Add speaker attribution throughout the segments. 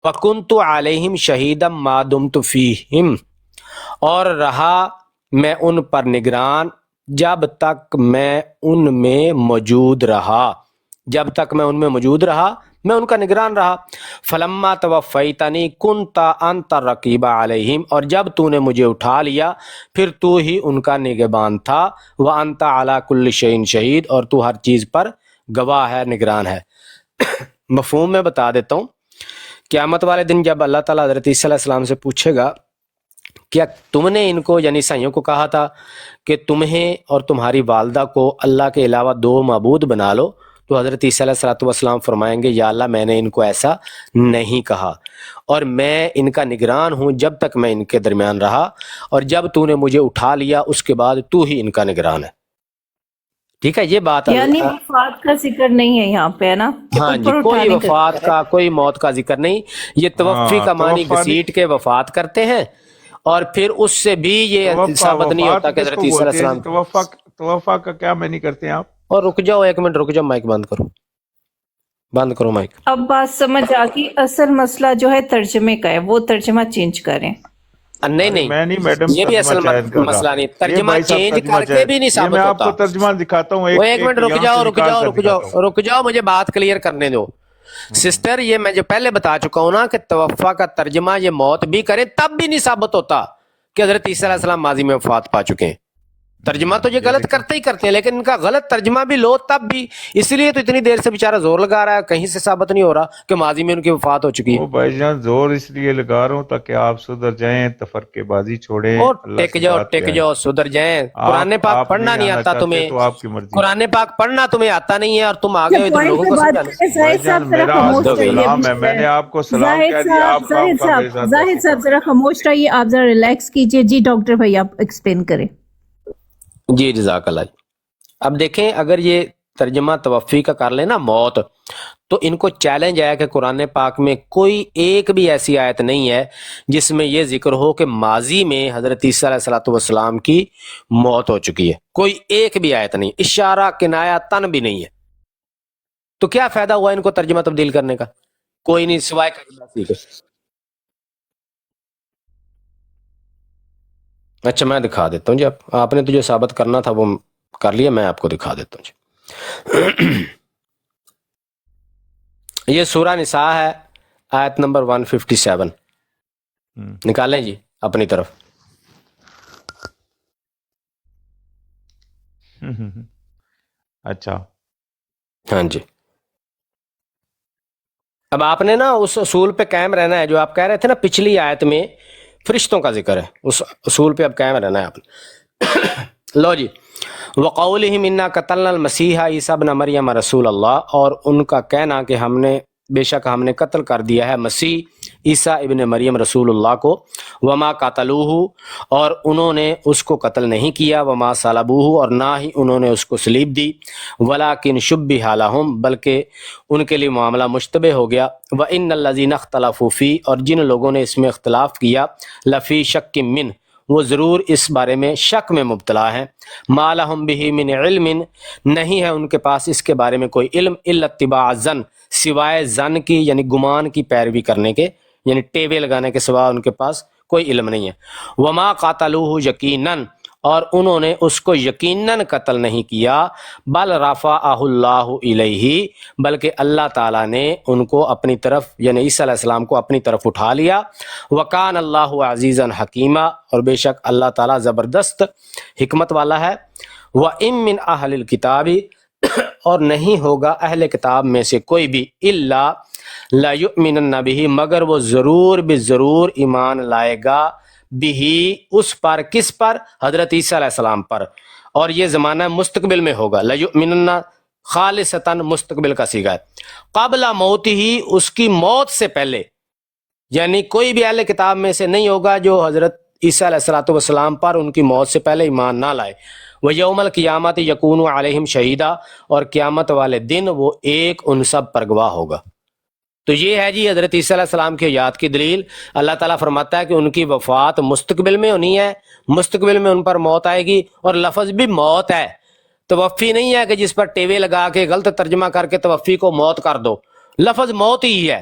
Speaker 1: وَكُنْتُ عَلَيْهِمْ شَهِيدًا مَا دُمْتُ فِيهِمْ، اور رہا میں ان پر نگران جب تک میں ان میں موجود رہا، جب تک میں ان میں موجود رہا میں ان کا نگران رہا۔ فلما توفیتنی کنت انت الرقیب علیہم، اور جب تو نے مجھے اٹھا لیا پھر تو ہی ان کا نگہبان تھا۔ وانت علی کل شیء شہید، اور تو ہر چیز پر گواہ ہے، نگران ہے۔ مفہوم میں بتا دیتا ہوں، قیامت والے دن جب اللہ تعالیٰ حضرت عیسیٰ علیہ السلام سے پوچھے گا کیا تم نے ان کو یعنی عیسائیوں کو کہا تھا کہ تمہیں اور تمہاری والدہ کو اللہ کے علاوہ دو معبود بنا لو، تو حضرت عیسیٰ علیہ السلام فرمائیں گے یا اللہ میں نے ان کو ایسا نہیں کہا، اور میں ان کا نگران ہوں جب تک میں ان کے درمیان رہا، اور جب تو نے مجھے اٹھا لیا اس کے بعد تو ہی ان کا نگران ہے۔ ٹھیک ہے، یہ بات
Speaker 2: یعنی وفات کا ذکر نہیں ہے یہاں پہ، ہے نا؟
Speaker 1: ہاں جی، کوئی وفات کا کوئی موت کا ذکر نہیں۔ یہ توفی کا معنی گھسیٹ کے وفات کرتے ہیں، اور پھر اس سے بھی یہ ثابت نہیں ہوتا کہ حضرت عیسیٰ علیہ السلام۔
Speaker 3: توفا کا کیا معنی کرتے ہیں آپ؟
Speaker 1: اور رک جاؤ ایک منٹ، رک جاؤ، مائک بند کرو، بند کرو مائک۔
Speaker 2: اب بات سمجھ آ گئی، اصل مسئلہ جو ہے ترجمے کا ہے، وہ ترجمہ چینج کریں۔
Speaker 1: نہیں
Speaker 3: میں نہیں میڈم،
Speaker 1: یہ بھی اصل مسئلہ نہیں، ترجمہ چینج کر کے بھی نہیں ثابت ہوتا۔
Speaker 3: میں آپ کو ترجمہ دکھاتا ہوں،
Speaker 1: ایک منٹ رک جاؤ، مجھے بات کلیئر کرنے دو سسٹر۔ یہ میں جو پہلے بتا چکا ہوں نا کہ توفا کا ترجمہ یہ موت بھی کریں تب بھی نہیں ثابت ہوتا کہ حضرت عیسیٰ علیہ السلام ماضی میں وفات پا چکے ہیں۔ ترجمہ تو یہ غلط کرتے ہی کرتے ہیں، لیکن ان کا غلط ترجمہ بھی لو تب بھی، اس لیے تو اتنی دیر سے بیچارہ زور لگا رہا ہے، کہیں سے ثابت نہیں ہو رہا کہ ماضی میں ان کی وفات ہو چکی ہے۔
Speaker 3: بھائی جان زور اس لیے لگا رہا ہوں تاکہ آپ سدھر جائیں، تفرقے بازی چھوڑیں،
Speaker 1: ٹک جاؤ سدھر جائیں۔ قرآن پاک پڑھنا نہیں آتا تمہیں، قرآن پاک پڑھنا تمہیں آتا نہیں ہے، اور تم آگے ہو ادھر لوگوں کو
Speaker 3: سمجھانا۔ میں نے آپ کو سلام کہہ دیا،
Speaker 2: زاہد صاحب ذرا خاموش رہیے، آپ ذرا ریلیکس کیجئے۔ جی ڈاکٹر بھائی آپ ایکسپلین کریں۔
Speaker 1: جی جزاک اللہ۔ اب دیکھیں اگر یہ ترجمہ توفی کا کر لینا موت، تو ان کو چیلنج آیا کہ قرآن پاک میں کوئی ایک بھی ایسی آیت نہیں ہے جس میں یہ ذکر ہو کہ ماضی میں حضرت عیسیٰ علیہ السلام کی موت ہو چکی ہے، کوئی ایک بھی آیت نہیں، اشارہ کنایہ تن بھی نہیں ہے۔ تو کیا فائدہ ہوا ان کو ترجمہ تبدیل کرنے کا؟ کوئی نہیں سوائے اچھا میں دکھا دیتا ہوں جی، آپ نے تو جو ثابت کرنا تھا وہ کر لیا، میں آپ کو دکھا دیتا ہوں جی۔ یہ سورہ نساء ہے، آیت نمبر 157، نکالیں جی اپنی طرف۔
Speaker 3: اچھا
Speaker 1: ہاں جی، اب آپ نے نا اس اصول پہ قائم رہنا ہے جو آپ کہہ رہے تھے نا پچھلی آیت میں فرشتوں کا ذکر ہے، اس اصول پہ اب قائم رہنا ہے آپ نے۔ لو جی، وَقَوْلِهِمْ إِنَّا قَتَلْنَا الْمَسِيحَ عِيسَى ابْنَ مَرْيَمَ رسول اللہ، اور ان کا کہنا کہ ہم نے بے شک ہم نے قتل کر دیا ہے مسیح عیسیٰ ابن مریم رسول اللہ کو، وما قتلوہ، اور انہوں نے اس کو قتل نہیں کیا، وما صلبوہ، اور نہ ہی انہوں نے اس کو صلیب دی، ولیکن شبہ لہم، بلکہ ان کے لیے معاملہ مشتبہ ہو گیا، وان الذین اختلفوا فیہ، اور جن لوگوں نے اس میں اختلاف کیا، لفی شک من، وہ ضرور اس بارے میں شک میں مبتلا ہیں، ما لہم بہ من علم، نہیں ہے ان کے پاس اس کے بارے میں کوئی علم، الا اتباع الظن، سوائے ظن کی یعنی گمان کی پیروی کرنے کے، یعنی ٹیوے لگانے کے سوا ان کے پاس کوئی علم نہیں ہے۔ وما قاتلوہ یقیناً، اور انہوں نے اس کو یقیناً قتل نہیں کیا، بل رفعہ اللہ الیہ، بلکہ اللہ تعالیٰ نے ان کو اپنی طرف یعنی عیسیٰ علیہ السلام کو اپنی طرف اٹھا لیا، وکان اللہ عزیزا حکیما، اور بے شک اللہ تعالیٰ زبردست حکمت والا ہے۔ وَإِن مِّنْ أَهْلِ الْكِتَابِ، اور نہیں ہوگا اہل کتاب میں سے کوئی بھی، الا لَيُؤْمِنَنَّ بِهِ، مگر وہ ضرور بضرور ایمان لائے گا، بھی اس پر، کس پر؟ حضرت عیسیٰ علیہ السلام پر، اور یہ زمانہ مستقبل میں ہوگا، لَيُؤْمِنَنَّ خالصتاً مستقبل کا صیغہ ہے، قبل موت ہی، اس کی موت سے پہلے، یعنی کوئی بھی اہل کتاب میں سے نہیں ہوگا جو حضرت عیسیٰ علیہ السلام پر ان کی موت سے پہلے ایمان نہ لائے۔ وَيَوْمَ الْقِيَامَةِ يَكُونُ عَلَيْهِمْ شَهِيدًا، اور قیامت والے دن وہ ایک ان سب پر گواہ ہوگا۔ تو یہ ہے جی حضرت عیسیٰ علیہ السلام کی حیات کی دلیل۔ اللہ تعالیٰ فرماتا ہے کہ ان کی وفات مستقبل میں ہونی ہے، مستقبل میں ان پر موت آئے گی، اور لفظ بھی موت ہے، توفی نہیں ہے کہ جس پر ٹیوے لگا کے غلط ترجمہ کر کے توفی کو موت کر دو، لفظ موت ہی ہے۔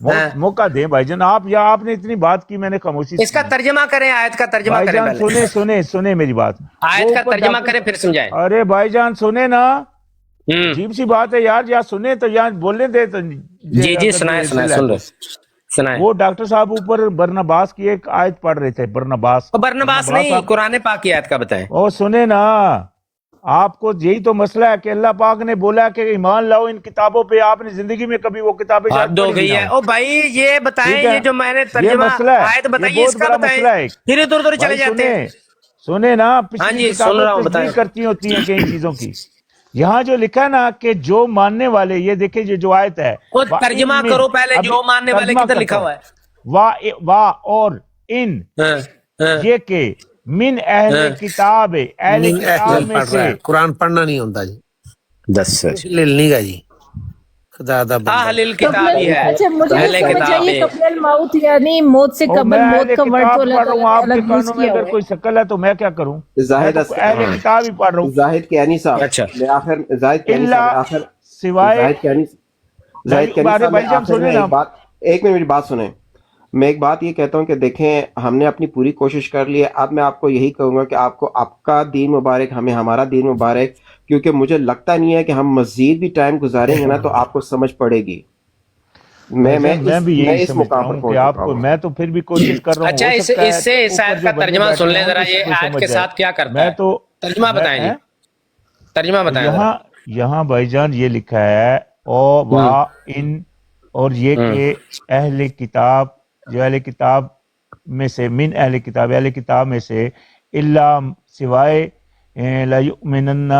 Speaker 3: موقع دیں بھائی جان. آپ نے اتنی بات کی, میں نے خاموشی سے
Speaker 1: اس کا ترجمہ کریں, آیت کا ترجمہ
Speaker 3: بھائی
Speaker 1: کریں
Speaker 3: جان.
Speaker 1: پہلے.
Speaker 3: سنیں میری بات.
Speaker 1: آیت کا ترجمہ کریں پھر سمجھائیں.
Speaker 3: ارے بھائی جان سنیں نا, عجیب سی بات ہے یار. یا سنیں تو یا بولنے دے تو.
Speaker 1: جی سنائیں سن رہے سنائیں.
Speaker 3: وہ ڈاکٹر صاحب اوپر برنباس کی ایک آیت پڑھ رہے تھے.
Speaker 1: برنباس نہیں, قرآن پاک کی آیت کا بتائیں.
Speaker 3: وہ سنیں نا, آپ کو یہی تو مسئلہ ہے کہ اللہ پاک نے بولا کہ ایمان لاؤ ان کتابوں پہ. آپ نے زندگی میں کبھی وہ کتابیں
Speaker 1: حد ہو گئی ہے. او بھائی یہ بتائیں, یہ جو میں نے ترجمہ آیت بتائی اس کا بتائیں, پھر ادھر ادھر چلے جاتے ہیں.
Speaker 3: سنیں نا,
Speaker 1: ہاں
Speaker 3: پچھلی
Speaker 1: جی سن رہا ہوں,
Speaker 3: کتابیں
Speaker 1: بتائیں.
Speaker 3: تصدیق کرتی ہوتی ہیں کئی چیزوں کی. یہاں جو لکھا ہے نا کہ جو ماننے والے, یہ دیکھیں یہ جو آیت ہے,
Speaker 1: وہ ترجمہ کرو پہلے, جو ماننے والے کدھر لکھا ہوا ہے.
Speaker 3: وا اور ان, یہ کہ من اہل کتاب, اہل کتاب میں سے.
Speaker 4: قرآن پڑھنا نہیں ہوتا جی,
Speaker 1: 10
Speaker 4: نہیں گا جی. خدا دا بندہ.
Speaker 1: اہل الکتاب ہی ہے.
Speaker 2: اچھا مجھے
Speaker 1: اہل
Speaker 2: سمجھ
Speaker 1: کتاب
Speaker 2: آئیے,
Speaker 1: ہے.
Speaker 2: قبل الموت یعنی موت سے قبل, موت کا ورڈ تو اللہ تعالیٰ
Speaker 3: آپ
Speaker 2: نے
Speaker 3: کے
Speaker 2: الگ یوز
Speaker 3: کانوں میں
Speaker 2: کیا
Speaker 3: اگر
Speaker 2: ہوا
Speaker 3: کوئی شکل ہے تو میں کیا کروں.
Speaker 5: زاہد
Speaker 3: اہل کتاب ہی پڑھ رہا ہوں.
Speaker 5: زاہد کیانی صاحب,
Speaker 1: اچھا.
Speaker 5: میں آخر زاہد کیانی صاحب آخر
Speaker 3: سوائے
Speaker 5: زاہد کیانی صاحب میں آخر میں ایک بات, ایک منٹ میری بات سنیں. میں ایک بات یہ کہتا ہوں کہ دیکھیں ہم نے اپنی پوری کوشش کر لی ہے. اب میں آپ کو یہی کہوں گا کہ آپ کو آپ کا دین مبارک, ہمیں ہمارا دین مبارک, کیونکہ مجھے لگتا نہیں ہے کہ ہم مزید بھی ٹائم گزاریں گے نا تو آپ کو سمجھ پڑے گی. میں
Speaker 3: بھی یہی
Speaker 5: اس مقام پر
Speaker 3: کہ آپ کو, میں تو پھر بھی کوشش کر رہا ہوں.
Speaker 1: اچھا اس سے اس آیت کا ترجمہ سن لیں ذرا, یہ آیت کے ساتھ کیا کرتا ہے. ترجمہ بتائیں جی, ترجمہ بتائیں.
Speaker 3: یہاں بھائی جان یہ لکھا ہے او وا ان, اور یہ کہ اہل کتاب, جو اہل کتاب میں سے, من اہل کتاب, اہل کتاب میں سے, اللہ سوائے لا یؤمنن,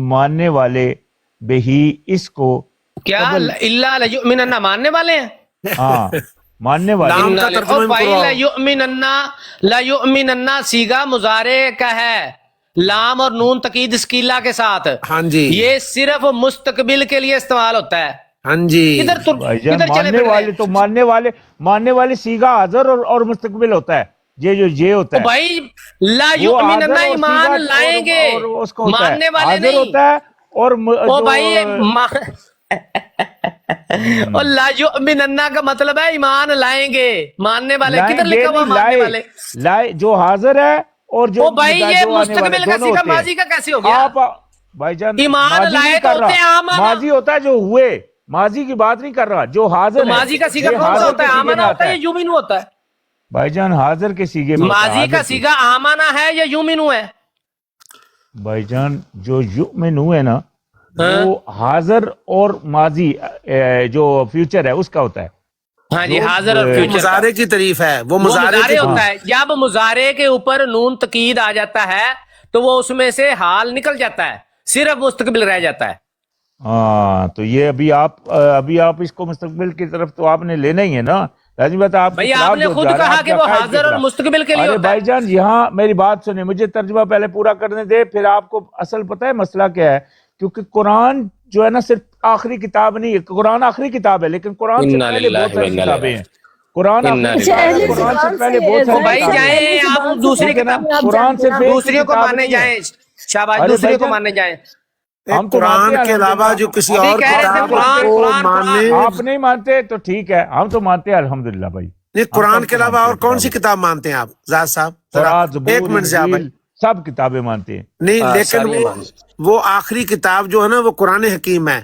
Speaker 3: ماننے والے, بہی اس کو.
Speaker 1: کیا اللہ لیؤمنن, ماننے والے ہیں.
Speaker 3: ہاں ماننے والے.
Speaker 1: او بھائی لیؤمنن سیغہ مضارع کا ہے, لام اور نون تقید اسکیلا کے ساتھ.
Speaker 4: ہاں جی,
Speaker 1: یہ صرف مستقبل کے لیے استعمال ہوتا ہے.
Speaker 4: ہاں جی.
Speaker 3: بھائی جان ماننے والے تو ماننے والے سیغہ حاضر اور مستقبل ہوتا ہے. یہ ہوتا ہے
Speaker 1: بھائی, لا یؤمنن ایمان لائیں گے, ماننے والے نہیں
Speaker 3: ہوتا ہے. اور
Speaker 1: او بھائی اور لا یؤمنن کا مطلب ہے ایمان لائیں گے, ماننے والے کدھر لکھا ہوا ماننے والے.
Speaker 3: لائے جو حاضر ہے اور جو
Speaker 1: بھائی یہ مستقبل کا سیغہ ماضی کا کیسے ہو گیا.
Speaker 3: بھائی جان
Speaker 1: ایمان لائے تو ہوتے ہیں آمنا,
Speaker 3: ماضی ہوتا ہے جو ہوئے, ماضی کی بات نہیں کر رہا. جو حاضر
Speaker 1: ماضی کا سیغہ کون سا ہوتا ہے, آمنا ہوتا ہے یا یومنو ہوتا ہے.
Speaker 3: بھائی جان حاضر کے سیغے میں
Speaker 1: ماضی کا سیغہ آمنا ہے یا یومنو ہے.
Speaker 3: بھائی جان جو یؤمنو ہے نا, وہ حاضر اور ماضی جو فیوچر ہے اس کا ہوتا ہے.
Speaker 1: ہاں جی, حاضر اور فیوچر
Speaker 4: مضارع کی تعریف ہے, وہ
Speaker 1: مضارع ہوتا ہے. جب مضارع کے اوپر نون تقید آ جاتا ہے تو وہ اس میں سے حال نکل جاتا ہے, صرف مستقبل رہ جاتا ہے.
Speaker 3: ہاں تو یہ ابھی آپ اس کو مستقبل کی طرف تو آپ نے لینا ہی ہے نا. لازمی بات ہے آپ
Speaker 1: بھائی, آپ نے خود کہا کہ وہ حاضر اور مستقبل کے لیے ہوتا ہے.
Speaker 3: بھائی جان یہاں میری بات سنیں, مجھے ترجمہ پہلے پورا کرنے دے, پھر آپ کو اصل پتہ ہے مسئلہ کیا ہے. کیونکہ قرآن جو ہے نا صرف آخری کتاب نہیں ہے. قرآن آخری کتاب ہے لیکن قرآن سے پہلے بہت ساری کتابیں ہیں. قرآن سے پہلے بہت ساری
Speaker 1: بھائی جائیں آپ دوسری کتاب,
Speaker 3: قرآن سے
Speaker 1: دوسریوں کو ماننے جائیں, شاباش, دوسریوں کو ماننے جائیں.
Speaker 3: ہم تو
Speaker 4: قرآن کے علاوہ جو کسی اور کتاب کو ماننے,
Speaker 3: آپ نہیں مانتے تو ٹھیک ہے, ہم تو مانتے ہیں الحمدللہ. بھائی
Speaker 4: نہیں, قرآن کے علاوہ اور کون سی کتاب مانتے ہیں آپ زاہد صاحب؟ ایک منٹ سے آپ,
Speaker 3: سب کتابیں مانتے ہیں.
Speaker 4: نہیں لیکن وہ آخری کتاب جو ہے نا وہ قرآن حکیم ہے,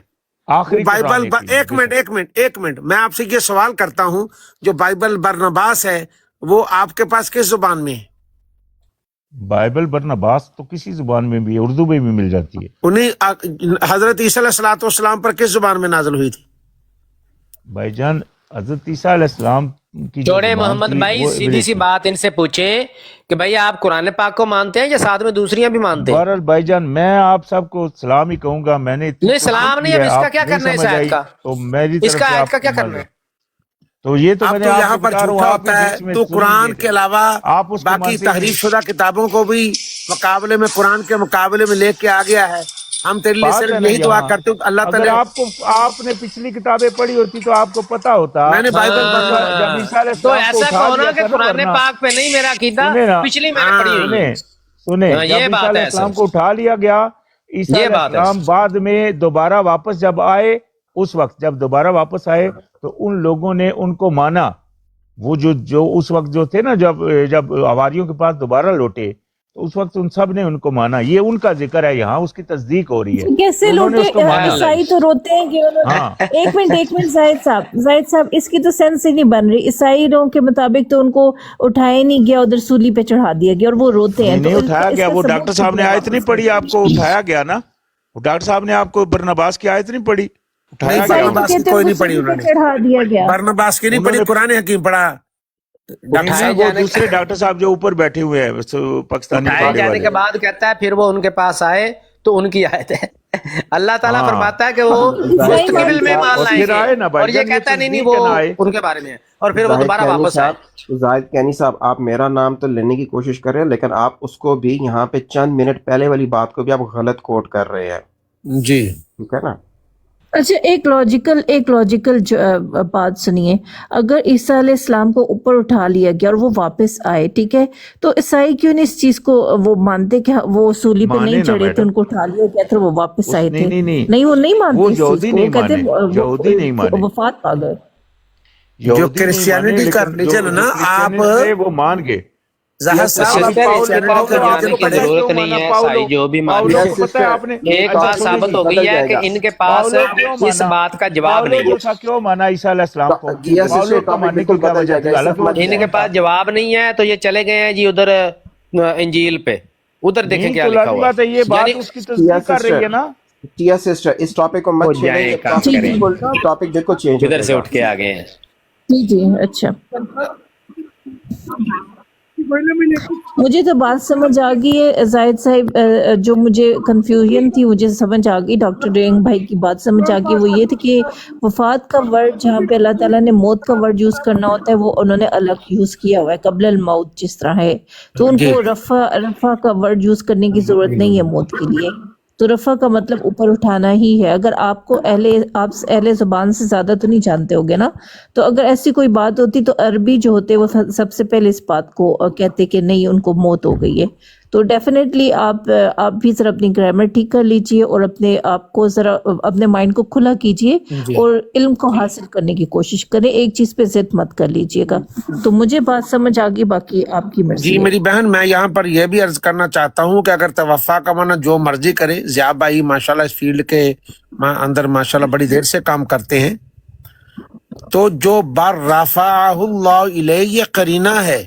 Speaker 4: بائبل. ایک منٹ میں آپ سے یہ سوال کرتا ہوں, جو بائبل برنباس ہے وہ آپ کے پاس کس زبان میں ہے؟
Speaker 3: بائبل برنباس تو کسی زبان میں بھی, اردو میں بھی مل جاتی ہے.
Speaker 4: انہیں حضرت عیسیٰ علیہ السلام پر کس زبان میں نازل ہوئی تھی؟
Speaker 3: بھائی جان حضرت عیسیٰ علیہ السلام کی
Speaker 1: چھوڑے محمد بھائی, سیدھی سی بات ان سے پوچھیں کہ بھائی آپ قرآن پاک کو مانتے ہیں یا ساتھ میں دوسریاں بھی مانتے ہیں؟
Speaker 3: بہرحال بھائی جان میں آپ سب کو سلام ہی کہوں گا. میں نے
Speaker 1: نہیں سلام نہیں, اب اس کا کیا کرنا ہے اس آیت کا,
Speaker 3: تو میری
Speaker 1: اس کا آیت کا کیا کرنا ہے؟
Speaker 3: تو یہ تو میں نے
Speaker 4: یہاں پر جھوٹا ہوتا ہے. تو قرآن کے علاوہ باقی تحریف شدہ کتابوں کو بھی مقابلے میں, قرآن کے مقابلے میں لے کے آ گیا ہے. ہم تیرے لیے صرف یہی دعا کرتے ہیں اللہ تعالیٰ.
Speaker 3: آپ نے پچھلی کتابیں پڑھی ہوتی تو آپ کو پتا ہوتا.
Speaker 4: میں نے بائبل
Speaker 1: تو ایسا کہو نا کہ قرآن پاک پہ نہیں میرا عقیدہ, پچھلی میں نے پڑھی ہوئی.
Speaker 3: سنیں, جب عیسیٰ علیہ السلام کو اٹھا لیا گیا, عیسیٰ علیہ السلام بعد میں دوبارہ واپس جب آئے اس وقت جب دوبارہ واپس آئے تو ان لوگوں نے ان کو مانا، وہ جو اس وقت جو تھے نا، جب حواریوں کے پاس دوبارہ لوٹے تو اس وقت ان سب نے ان کو مانا. یہ ان کا ذکر ہے یہاں، اس کی تصدیق ہو رہی ہے.
Speaker 2: کیسے لوٹے؟ عیسائی تو روتے ہیں کہ ایک منٹ زاہد صاحب اس کی تو سینس ہی نہیں بن رہی. عیسائیوں کے مطابق تو ان کو اٹھایا نہیں گیا، ادھر سولی پہ چڑھا دیا گیا اور وہ روتے ہیں.
Speaker 3: نہیں اٹھایا گیا، وہ ڈاکٹر صاحب نے آیت نہیں پڑھی آپ کو، اٹھایا گیا نا. ڈاکٹر صاحب نے آپ کو برنباس کی آیت نہیں پڑھی، اٹھایا گیا.
Speaker 4: کوئی نہیں پڑھی انہوں نے،
Speaker 2: چڑھا دیا گیا.
Speaker 4: برنباس کی نہیں پڑھی، قرآن حکیم پڑھا.
Speaker 3: وہ دوسرے ڈاکٹر صاحب جو اوپر بیٹھے ہوئے ہیں پاکستانی
Speaker 1: اٹھائے جانے کے بعد کہتا ہے پھر وہ ان کے پاس آئے تو ان کی آیت ہے. اللہ تعالیٰ فرماتا ہے کہ وہ مستقبل میں مان لائیں گے، اور یہ کہتا ہے نہیں وہ ان کے بارے میں ہے، اور پھر وہ دوبارہ واپس آئے.
Speaker 5: زاہد کینی صاحب، آپ میرا نام تو لینے کی کوشش کر رہے ہیں، لیکن آپ اس کو بھی یہاں پہ چند منٹ پہلے والی بات کو بھی آپ غلط کوٹ کر رہے ہیں.
Speaker 4: جی
Speaker 5: ٹھیک ہے نا.
Speaker 2: اچھا، ایک لاجیکل بات سنیے. اگر عیسیٰ علیہ السلام کو اوپر اٹھا لیا گیا اور وہ واپس آئے، ٹھیک ہے، تو عیسائی کیوں نہیں اس چیز کو وہ مانتے کہ وہ سولی پہ نہیں چڑھے تھے، ان کو اٹھا لیا گیا تھا وہ واپس آئے تھے؟ نہیں، وہ نہیں مانتے اس چیز کو. وہ کہتے وفات پا گئے.
Speaker 4: جو کرسچینٹی کا ریلیجن ہے نا، آپ
Speaker 3: وہ مان گئے.
Speaker 1: ضرورت نہیں ہے عیسائی جو بھی مان. ایک بات ثابت ہو گئی ہے کہ ان کے پاس اس بات کا جواب نہیں ہے.
Speaker 3: کیوں مانا عیسیٰ علیہ السلام کو؟
Speaker 1: ان کے پاس جواب نہیں ہے تو یہ چلے گئے ہیں جی ادھر انجیل پہ، ادھر دیکھیں کیا لکھا ہوا ہے.
Speaker 3: یہ بات اس کی تصدیق کر رہی ہے نا.
Speaker 5: ٹیا سسٹر، اس ٹاپک کو مت چھیڑیں، ٹاپک دیکھو چینج
Speaker 1: ادھر سے اٹھ کے آ گئے ہیں.
Speaker 2: جی اچھا، مجھے تو بات سمجھ آ گئی ہے زاہد صاحب. جو مجھے کنفیوژن تھی مجھے سمجھ آ گئی. ڈاکٹر ڈرینگ بھائی کی بات سمجھ آ گئی. وہ یہ تھی کہ وفات کا ورڈ جہاں پہ اللہ تعالیٰ نے موت کا ورڈ یوز کرنا ہوتا ہے وہ انہوں نے الگ یوز کیا ہوا ہے، قبل الموت جس طرح ہے. تو ان کو رفع کا ورڈ یوز کرنے کی ضرورت نہیں ہے موت کے لیے. تو رفع کا مطلب اوپر اٹھانا ہی ہے. اگر آپ کو اہل زبان سے زیادہ تو نہیں جانتے ہوگے نا، تو اگر ایسی کوئی بات ہوتی تو عربی جو ہوتے وہ سب سے پہلے اس بات کو کہتے کہ نہیں ان کو موت ہو گئی ہے. تو ڈیفینیٹلی آپ بھی ذرا اپنی گرامر ٹھیک کر لیجئے اور اپنے آپ کو ذرا اپنے مائنڈ کو کھلا کیجئے اور علم کو حاصل کرنے کی کوشش کریں. ایک چیز پہ ضد مت کر لیجئے گا. تو مجھے بات سمجھ آ گئی، باقی آپ کی مرضی.
Speaker 4: جی میری بہن، میں یہاں پر یہ بھی عرض کرنا چاہتا ہوں کہ اگر توفع کا معنی جو مرضی کرے، ضیاء بھائی ماشاءاللہ اس فیلڈ کے اندر ماشاءاللہ بڑی دیر سے کام کرتے ہیں، تو جو بر رفعہ اللہ الیہ یہ قرینہ ہے،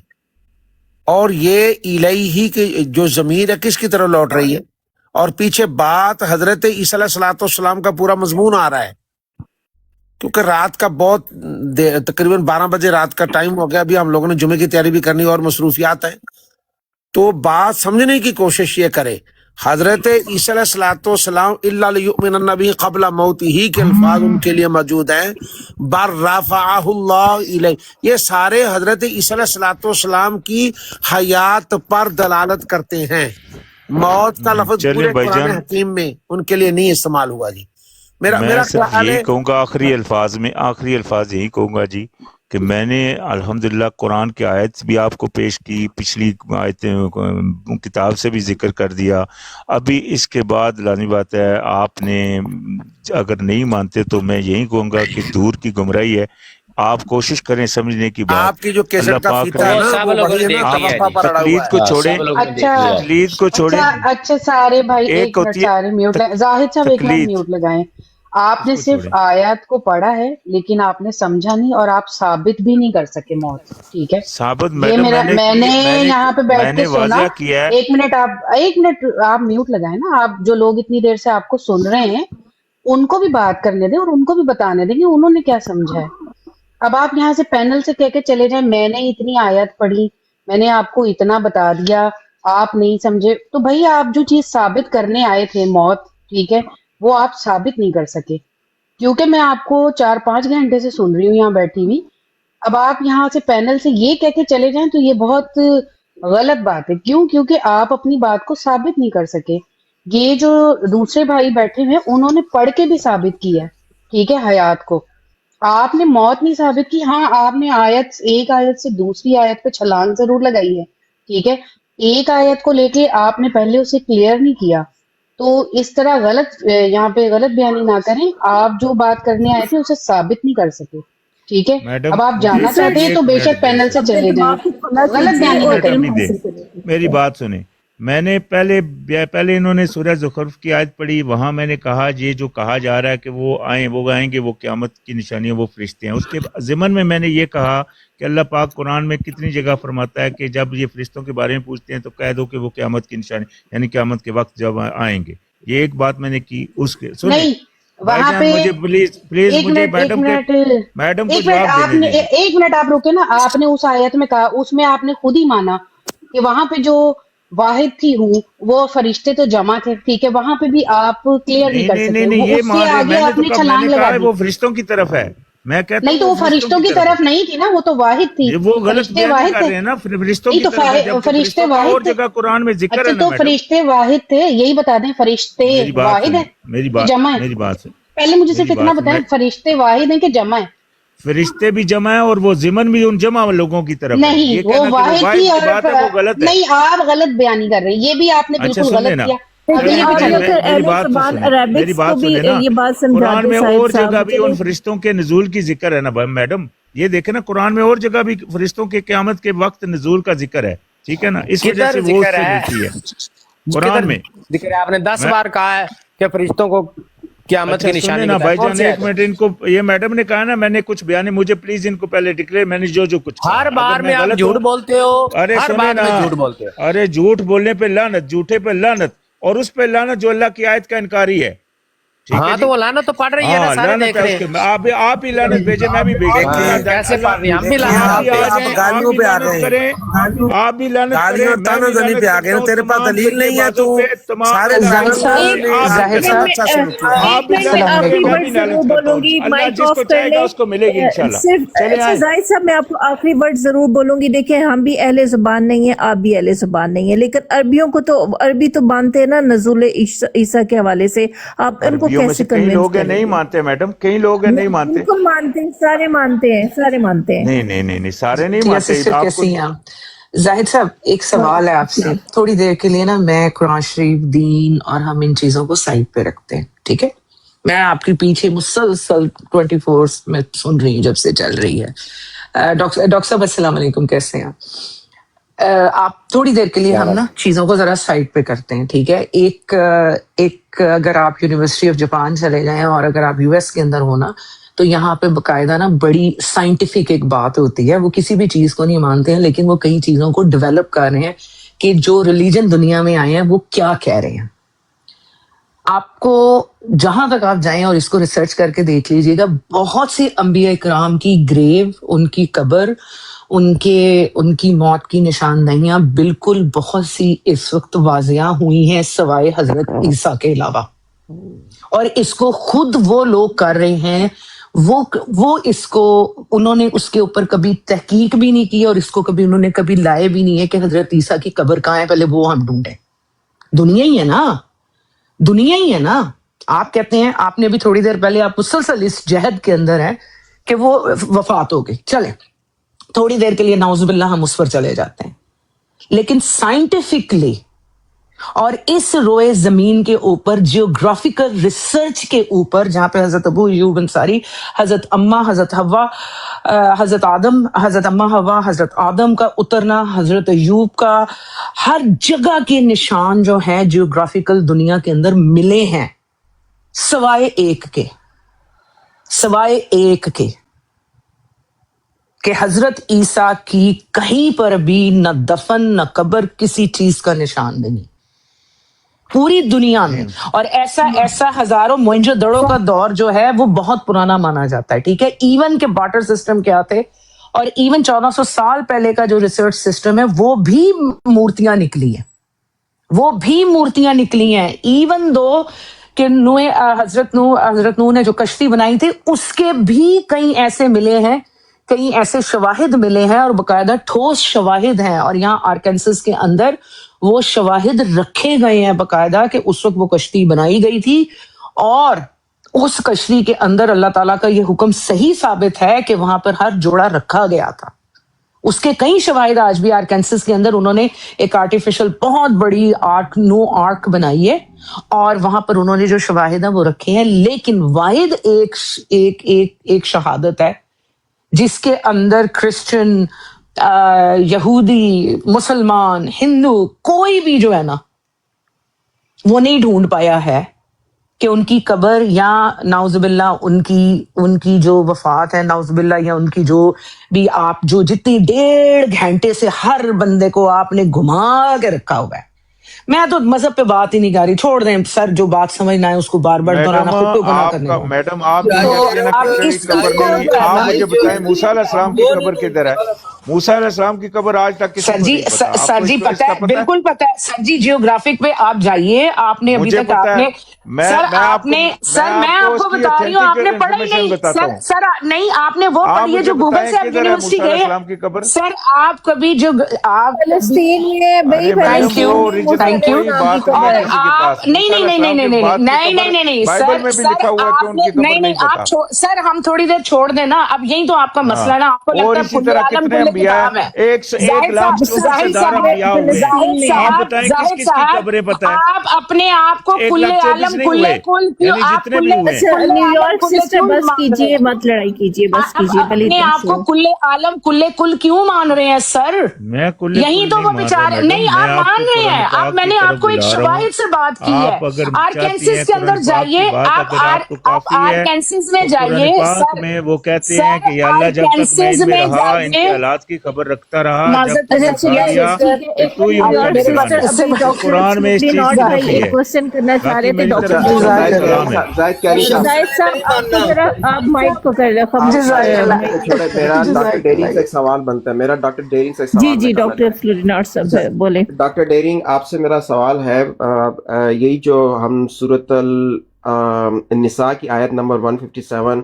Speaker 4: اور یہ الیہ کی جو ضمیر ہے کس کی طرف لوٹ رہی ہے، اور پیچھے بات حضرت عیسیٰ علیہ السلام کا پورا مضمون آ رہا ہے. کیونکہ رات کا بہت تقریباً 12 بجے رات کا ٹائم ہو گیا، ابھی ہم لوگوں نے جمعے کی تیاری بھی کرنی اور مصروفیات ہیں. تو بات سمجھنے کی کوشش یہ کرے. حضرت عیسیٰ علیہ السلام الا لیؤمنن بہ قبل موتہ کے الفاظ ان کے لیے موجود ہیں. بر رفعہ اللہ الیہ، یہ سارے حضرت عیسیٰ علیہ السلام کی حیات پر دلالت کرتے ہیں. موت کا لفظ پورے قرآن حکیم میں ان کے لیے نہیں استعمال ہوا. جی
Speaker 3: میں صرف یہی کہوں گا آخری الفاظ یہی کہوں گا جی کہ میں نے الحمدللہ قرآن کی آیت بھی آپ کو پیش کی، پچھلی آیتیں کتاب سے بھی ذکر کر دیا. ابھی اس کے بعد لازمی بات ہے آپ نے اگر نہیں مانتے تو میں یہی کہوں گا کہ دور کی گمراہی ہے. آپ کوشش کریں سمجھنے کی بات.
Speaker 4: آپ کی جو کیسٹ کا فیتا ہے نا
Speaker 3: تقلید کو چھوڑیں.
Speaker 6: اچھا سارے بھائی ایک منٹ، سارے میوٹ لگائیں. زاہد صاحب ایک منٹ میوٹ لگائیں. آپ نے صرف آیات کو پڑھا ہے لیکن آپ نے سمجھا نہیں اور آپ ثابت بھی نہیں کر سکے موت. ٹھیک ہے، یہ میں نے یہاں پہ بیٹھ کے سنا. ایک منٹ آپ میوٹ لگائیں نا. آپ جو لوگ اتنی دیر سے آپ کو سن رہے ہیں ان کو بھی بات کرنے دیں اور ان کو بھی بتانے دیں کہ انہوں نے کیا سمجھا ہے. اب آپ یہاں سے پینل سے کہہ کے چلے جائیں میں نے اتنی آیت پڑھی، میں نے آپ کو اتنا بتا دیا، آپ نہیں سمجھے. تو بھائی آپ جو چیز ثابت کرنے آئے تھے موت، ٹھیک ہے، وہ آپ ثابت نہیں کر سکے. کیونکہ میں آپ کو 4-5 گھنٹے سے سن رہی ہوں یہاں بیٹھی ہوئی. اب آپ یہاں سے پینل سے یہ کہہ کے چلے جائیں تو یہ بہت غلط بات ہے. کیوں؟ کیونکہ آپ اپنی بات کو ثابت نہیں کر سکے. یہ جو دوسرے بھائی بیٹھے ہوئے انہوں نے پڑھ کے بھی ثابت کیا ہے، ٹھیک ہے، حیات کو. آپ نے موت نہیں ثابت کی. ہاں آپ نے ایک آیت سے دوسری آیت پہ چھلانگ ضرور لگائی ہے، ٹھیک ہے. ایک آیت کو لے کے آپ نے پہلے اسے کلیئر نہیں کیا. تو اس طرح غلط یہاں پہ غلط بیانی نہ کریں. آپ جو بات کرنے آئے تھے اسے ثابت نہیں کر سکے. ٹھیک ہے, اب آپ جاننا چاہتے ہیں تو بے شک پینل سے چلے جائیں, غلط بیانی نہ کریں.
Speaker 3: میری بات سنیں, میں نے پہلے انہوں نے سورہ زخرف کی آیت پڑھی, وہاں میں نے کہا یہ جو کہا جا رہا ہے کہ وہ آئیں گے, وہ قیامت کی نشانیاں, وہ فرشتے ہیں. اس کے ضمن میں نے یہ کہا کہ اللہ پاک قرآن میں کتنی جگہ فرماتا ہے کہ جب یہ فرشتوں کے بارے میں پوچھتے ہیں تو کہہ دو کہ وہ قیامت کی نشانی یعنی قیامت کے وقت جب آئیں گے. یہ ایک بات میں نے کی. اس کے
Speaker 6: نہیں, وہاں پہ
Speaker 3: مجھے پلیز مجھے میڈم کو جواب دینے دیں.
Speaker 6: ایک منٹ آپ رکے نا. آپ نے اس آیت میں کہا, اس میں آپ نے خود ہی مانا کہ وہاں پہ جو واحد تھی ہوں وہ فرشتے تو جمع تھے. ٹھیک ہے, وہاں پہ بھی آپ کلیئر نہیں کر سکتے.
Speaker 3: نہیں, یہ
Speaker 6: آگے آپ نے چھلانگ لگا دی.
Speaker 3: وہ فرشتوں کی طرف ہے, میں کہتا
Speaker 6: نہیں تو وہ فرشتوں کی طرف نہیں تھی نا, وہ تو واحد تھی.
Speaker 3: وہ غلط بیان کر رہے ہیں نا, فرشتوں کی طرف ہے.
Speaker 6: فرشتے واحد
Speaker 3: اور جگہ قرآن میں ذکر ہے نا.
Speaker 6: تو فرشتے واحد تھے, یہی بتا دیں. فرشتے واحد ہیں, جمع ہے.
Speaker 3: میری بات ہے,
Speaker 6: پہلے مجھے صرف اتنا بتائیں, فرشتے واحد ہیں کہ جمع ہے؟
Speaker 3: فرشتے بھی جمع ہے اور وہ ضمن بھی ان جمع لوگوں کی طرف
Speaker 6: نہیں, وہ واحد تھی اور نہیں, آپ غلط بیانی کر رہے ہیں. یہ بھی آپ نے بالکل غلط کیا.
Speaker 3: میری بات سنیں نا, قرآن میں اور جگہ بھی ان فرشتوں کے نزول کی ذکر ہے نا میڈم. یہ دیکھیں نا, قرآن میں اور جگہ بھی فرشتوں کے قیامت کے وقت نزول کا ذکر ہے. ٹھیک ہے نا, اس وجہ سے وہ ہے قرآن میں
Speaker 1: ذکر ہے. آپ نے 10 بار کہا ہے کہ فرشتوں کو قیامت کی نشانی
Speaker 3: نا. بھائی جان ایک منٹ, ان کو یہ میڈم نے کہا نا, میں نے کچھ بیان, مجھے پلیز ان کو پہلے ڈکلیئر, میں نے جو کچھ
Speaker 1: ہر بار میں آپ جھوٹ بولتے ہو. ہر بار میں جھوٹ بولتے ہو.
Speaker 3: ارے جھوٹ بولنے پہ لعنت, جھوٹے پہ لعنت, اور اس پہ لعنت جو اللہ کی آیت کا انکاری ہے.
Speaker 1: ہاں تو وہ لعنت تو پڑ رہی ہے نا, سارے دیکھ رہے ہیں.
Speaker 3: آپ ہی لعنت بھیجیں, میں بھی بھیجیں.
Speaker 1: کیسے پڑھ رہی ہیں؟ ہم بھی لعنت
Speaker 7: گالیوں پہ آ گئے ہیں,
Speaker 3: آپ بھی لعنت
Speaker 7: گالیوں اور تانو زنی پہ آ گئے ہیں. تیرے پاس دلیل نہیں ہے تو سارے
Speaker 3: جس کو چاہے گا اس کو ملے گی انشاءاللہ.
Speaker 2: زاہد صاحب, میں آپ کو آخری ورڈ ضرور بولوں گی. دیکھیں, ہم بھی اہل زبان نہیں ہیں, آپ بھی اہل زبان نہیں ہیں, لیکن عربیوں کو تو عربی تو مانتے ہیں نا نزول عیسیٰ کے حوالے سے. آپ ان کو کیسے
Speaker 3: کئی لوگ نہیں مانتے میڈم, کئی لوگ نہیں مانتے.
Speaker 2: ان کو مانتے ہیں, سارے مانتے ہیں, سارے مانتے ہیں.
Speaker 3: نہیں, سارے نہیں مانتے.
Speaker 8: زاہد صاحب, ایک سوال ہے آپ سے. تھوڑی دیر کے لیے نا میں قرآن شریف, دین اور ہم ان چیزوں کو سائڈ پہ رکھتے ہیں. ٹھیک ہے, میں آپ کے پیچھے مسلسل 24 میں سن رہی ہوں جب سے چل رہی ہے. ڈاکٹر صاحب السلام علیکم, کیسے ہیں آپ؟ تھوڑی دیر کے لیے ہم نا چیزوں کو ذرا سائڈ پہ کرتے ہیں. ٹھیک ہے, ایک اگر آپ یونیورسٹی آف جاپان چلے جائیں اور اگر آپ یو ایس کے اندر ہو نا, تو یہاں پہ باقاعدہ نا بڑی سائنٹیفک ایک بات ہوتی ہے. وہ کسی بھی چیز کو نہیں مانتے ہیں, لیکن وہ کئی چیزوں کو ڈیولپ کر رہے ہیں کہ جو ریلیجن دنیا میں آئے ہیں وہ کیا کہہ رہے ہیں. آپ کو جہاں تک آپ جائیں اور اس کو ریسرچ کر کے دیکھ لیجیے گا, بہت سی انبیاء کرام کی گریو, ان کی قبر, ان کی موت کی نشاندہیاں بالکل بہت سی اس وقت واضح ہوئی ہیں سوائے حضرت عیسیٰ کے علاوہ. اور اس کو خود وہ لوگ کر رہے ہیں, وہ اس کو انہوں نے اس کے اوپر کبھی تحقیق بھی نہیں کی, اور اس کو کبھی انہوں نے کبھی لائے بھی نہیں ہے کہ حضرت عیسیٰ کی قبر کہاں ہے, پہلے وہ ہم ڈھونڈیں. دنیا ہی ہے نا, دنیا ہی ہے نا. آپ کہتے ہیں, آپ نے بھی تھوڑی دیر پہلے, آپ مسلسل اس جہد کے اندر ہیں کہ وہ وفات ہو گئی. چلے تھوڑی دیر کے لیے نعوذ باللہ ہم اس پر چلے جاتے ہیں, لیکن سائنٹیفکلی اور اس روئے زمین کے اوپر جیوگرافیکل ریسرچ کے اوپر, جہاں پہ حضرت ابو ایوب انصاری, حضرت اما, حضرت حوا, حضرت آدم, حضرت اما حوا, حضرت آدم کا اترنا, حضرت ایوب کا, ہر جگہ کے نشان جو ہیں جیوگرافیکل دنیا کے اندر ملے ہیں, سوائے ایک کے کہ حضرت عیسیٰ کی کہیں پر بھی نہ دفن نہ قبر, کسی چیز کا نشان نہیں پوری دنیا میں. اور ایسا ہزاروں موئنجو دڑو کا دور جو ہے وہ بہت پرانا مانا جاتا ہے. ٹھیک ہے, ایون کے بارٹر سسٹم کیا تھے, اور ایون 1400 سال پہلے کا جو ریسرچ سسٹم ہے وہ بھی مورتیاں نکلی ہیں. ایون دو کہ حضرت نوح نے جو کشتی بنائی تھی, اس کے بھی کئی ایسے ملے ہیں, کئی ایسے شواہد ملے ہیں, اور باقاعدہ ٹھوس شواہد ہیں. اور یہاں آرکنسس کے اندر وہ شواہد رکھے گئے ہیں باقاعدہ کہ اس وقت وہ کشتی بنائی گئی تھی, اور اس کشتی کے اندر اللہ تعالیٰ کا یہ حکم صحیح ثابت ہے کہ وہاں پر ہر جوڑا رکھا گیا تھا. اس کے کئی شواہد آج بھی آرکینسس کے اندر انہوں نے ایک آرٹیفیشل بہت بڑی آرک بنائی ہے اور وہاں پر انہوں نے جو شواہد ہیں وہ رکھے ہیں، لیکن واحد ایک شہادت ہے جس کے اندر کرسچن، یہودی، مسلمان، ہندو، کوئی بھی جو ہے نا وہ نہیں ڈھونڈ پایا ہے کہ ان کی قبر یا نعوذ باللہ ان کی جو وفات ہے، نعوذ باللہ، یا ان کی جو بھی آپ جو جتنی 1.5 گھنٹے سے ہر بندے کو آپ نے گھما کے رکھا ہوا ہے. میں تو مذہب پہ بات ہی نہیں کر رہی، چھوڑ دیں سر، جو بات سمجھنا ہے اس کو بار بار دہرانا خود کو گناہ کرنے کو.
Speaker 3: میڈم آپ آپ مجھے بتائیں موسیٰ علیہ السلام کی قبر کدھر ہے؟ موسیٰ علیہ السلام کی قبر آج تک کسی کو نہیں پتا.
Speaker 8: سر جی پتہ ہے، بالکل پتہ ہے سر جی، جیوگرافک پہ آپ جائیے، آپ نے ابھی تک آپ نے سر میں آپ کو بتا رہی ہوں، آپ نے پڑھا ہی نہیں سر نہیں، آپ نے وہ پڑھی ہے جو گوگل سے آپ یونیورسٹی گئے. سر آپ کبھی جو آپ
Speaker 2: فلسطین میں
Speaker 8: تھینک یو اور آپ نہیں سر، ہم تھوڑی دیر چھوڑ دیں نا، اب یہی تو آپ کا مسئلہ ہے نا، آپ کو لگتا ہے کل عالم کل کتاب ہے. آپ اپنے آپ کو کل عالم کل کیوں آپ
Speaker 2: نیو یارک سسٹر بس کیجیے، مت لڑائی کیجیے، بس کیجیے.
Speaker 8: اپنے آپ کو کل عالم کل کیوں مان رہے ہیں سر؟ یہی تو وہ بیچارے نہیں، آپ مان رہے ہیں. اب میں نے آپ کو ایک شواہد سے بات کی ہے، آرکینسس کے اندر جائیے، آپ آرکینسس میں جائیے سر،
Speaker 3: میں وہ کہتے ہیں کہ یا اللہ جب تک میں ان میں رہا ان کے حالات کی خبر رکھتا رہا، جب تک تو ہی قرآن میں اس چیز کی ہے.
Speaker 2: کوشچن کرنا چاہ رہے تھے ڈاکٹر زاہد صاحب، آپ مائک کو کر
Speaker 5: میرا ڈاکٹر ڈیرنگ سے ایک سوال بنتا ہے، میرا ڈاکٹر ڈیرنگ سے سوال.
Speaker 2: جی ڈاکٹر فلوریناٹ صاحب بولے.
Speaker 5: ڈاکٹر ڈیرنگ آپ سے میرا سوال ہے، یہی جو ہم سورۃ النساء کی آیت نمبر 157،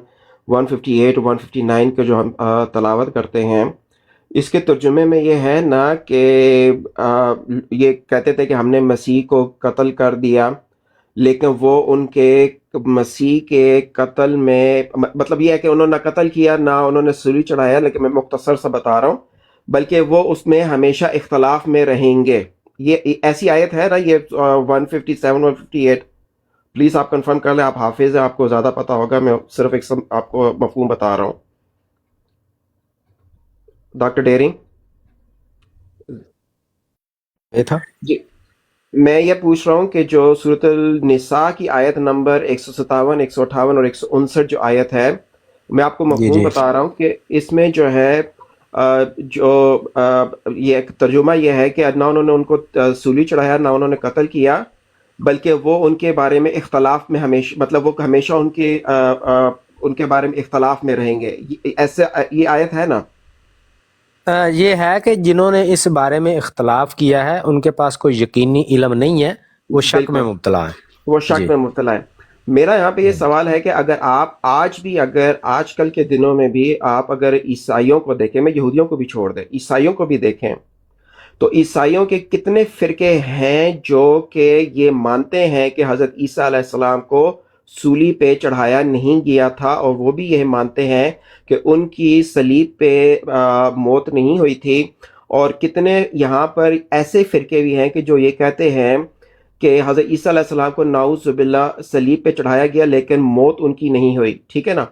Speaker 5: 158 اور 159 کے جو ہم تلاوت کرتے ہیں، اس کے ترجمے میں یہ ہے نا کہ یہ کہتے تھے کہ ہم نے مسیح کو قتل کر دیا، لیکن وہ ان کے مسیح کے قتل میں مطلب یہ ہے کہ انہوں نے قتل کیا نہ انہوں نے سولی چڑھایا، لیکن میں مختصر سا بتا رہا ہوں، بلکہ وہ اس میں ہمیشہ اختلاف میں رہیں گے. یہ ایسی آیت ہے نا، یہ 157 158. پلیز آپ کنفرم کر لیں، آپ حافظ ہیں، آپ کو زیادہ پتا ہوگا، میں صرف ایک آپ کو مفہوم بتا رہا ہوں. ڈاکٹر ڈیرنگ
Speaker 1: یہ تھا
Speaker 5: جی، میں یہ پوچھ رہا ہوں کہ جو سورۃ النساء کی آیت نمبر 157، 158 اور 159 جو آیت ہے، میں آپ کو مفہوم بتا رہا ہوں کہ اس میں جو ہے جو یہ ترجمہ یہ ہے کہ نہ انہوں نے ان کو سولی چڑھایا نہ انہوں نے قتل کیا، بلکہ وہ ان کے بارے میں اختلاف میں ہمیشہ مطلب وہ ہمیشہ ان کے بارے میں اختلاف میں رہیں گے. ایسے یہ آیت ہے نا؟
Speaker 1: یہ ہے کہ جنہوں نے اس بارے میں اختلاف کیا ہے ان کے پاس کوئی یقینی علم نہیں ہے، وہ شک میں مبتلا ہے.
Speaker 5: وہ شک میں مبتلا ہے. میرا یہاں پہ یہ سوال ہے کہ اگر آپ اگر آج کل کے دنوں میں بھی آپ اگر عیسائیوں کو دیکھیں، میں یہودیوں کو بھی چھوڑ دیں، عیسائیوں کو بھی دیکھیں، تو عیسائیوں کے کتنے فرقے ہیں جو کہ یہ مانتے ہیں کہ حضرت عیسیٰ علیہ السلام کو سولی پہ چڑھایا نہیں گیا تھا، اور وہ بھی یہ مانتے ہیں کہ ان کی صلیب پہ موت نہیں ہوئی تھی. اور کتنے یہاں پر ایسے فرقے بھی ہیں کہ جو یہ کہتے ہیں کہ حضرت عیسیٰ علیہ السلام کو نعوذ باللہ صلیب پہ چڑھایا گیا لیکن موت ان کی نہیں ہوئی. ٹھیک ہے نا؟